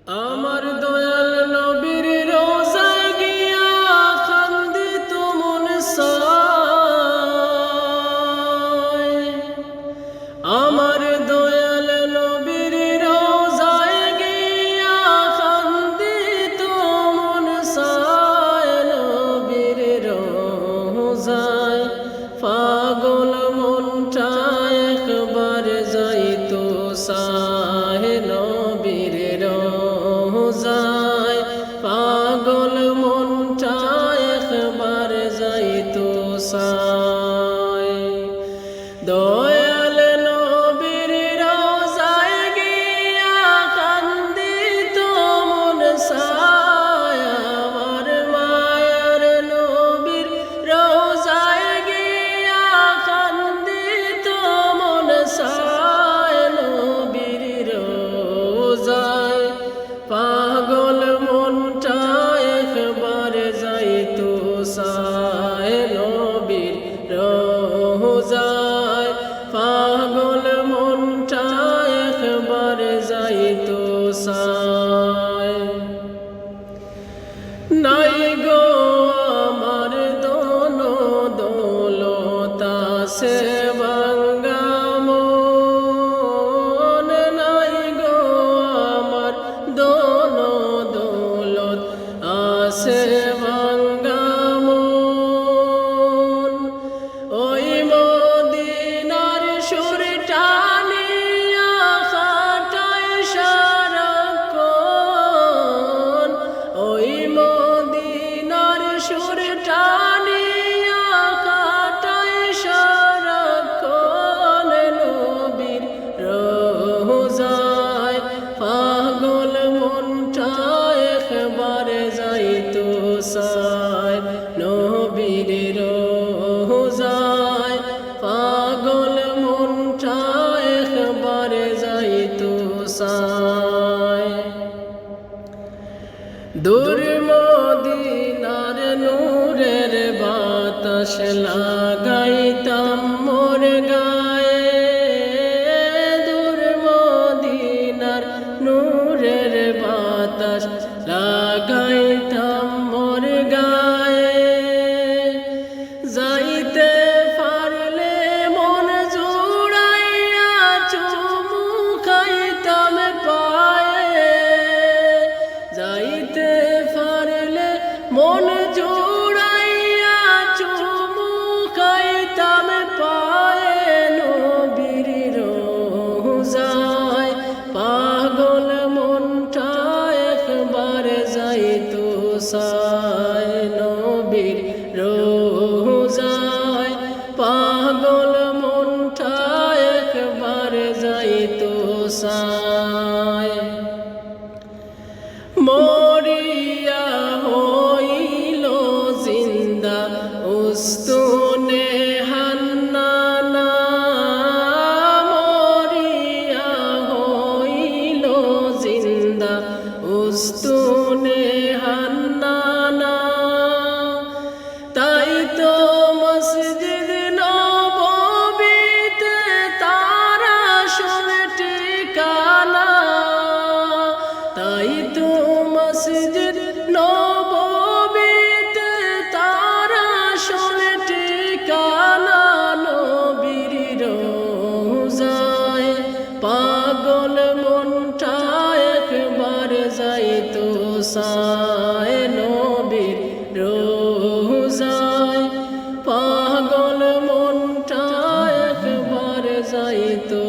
আমার দয়াল নবীর রোজায় গিয়া খান্দিত মন চায়। আমার দয়াল নবীর রোজায় গিয়া খান্দিত মন চায়। নবীর রোজায় পাগল মনটা একবার যাইতো চায়। নবীর রোজায় পাগল মনটা একবার যাইতো চায়। দয়াল নবীর রোজায় গিয়া কান্দিত মন চায়। আমার মায়ার নবীর রোজায় গিয়া কান্দিত মন চায়। নবীর রোজায় পাগল মনটা একবার যাইতো চায়। নবীর রোজায় পাগল মনটা একবার যাইতো চায়। নাই গো আমার দোনো দৌলত আছে ভাঙ্গা মন। নাই গো আমার দোনো দৌলত আছে ভাঙ্গা মন। ওই মদিনার সুর টানিয়া কাটায় সারাক্ষণ। ওই মদিনার সুর টানিয়া কাটায় সারাক্ষণ। নবীর রোজায় পাগল মনটা একবার যাইতো চায়। নবীর রোজায় পাগল মনটা একবার যাইতো চায়। দূর মদিনার নূরের বাতাস লাগাইতাম মোর গায়ে। দূর মদিনার নূরের বাতাস লাগাইতাম মোর গায়ে। যাইতে পারলে মন জুড়াইয়া চুমু খাইতাম পায়ে। যাইতে পারলে মন জুড়াইয়া চুমু খাইতাম পায়ে। নবীর রোজায় পাগল মনটা একবার যাইতো চায়। নবীর রোজায় পাগল মনটা একবার যাইতো চায়। মরিয়া হইল জিন্দা উস্তুনে হান্নানা। মরিয়া হইল জিন্দা উস্তুনে হান্নানা। তাই তো মসজিদ নববীতে তার আসল ঠিকানা। তাই তো মসজিদ নববীতে তার আসল ঠিকানা। নবীর রোজায় পাগল মনটা একবার যাইতো চায়। নবীর রোজায় পাগল মনটা একবার যাইতো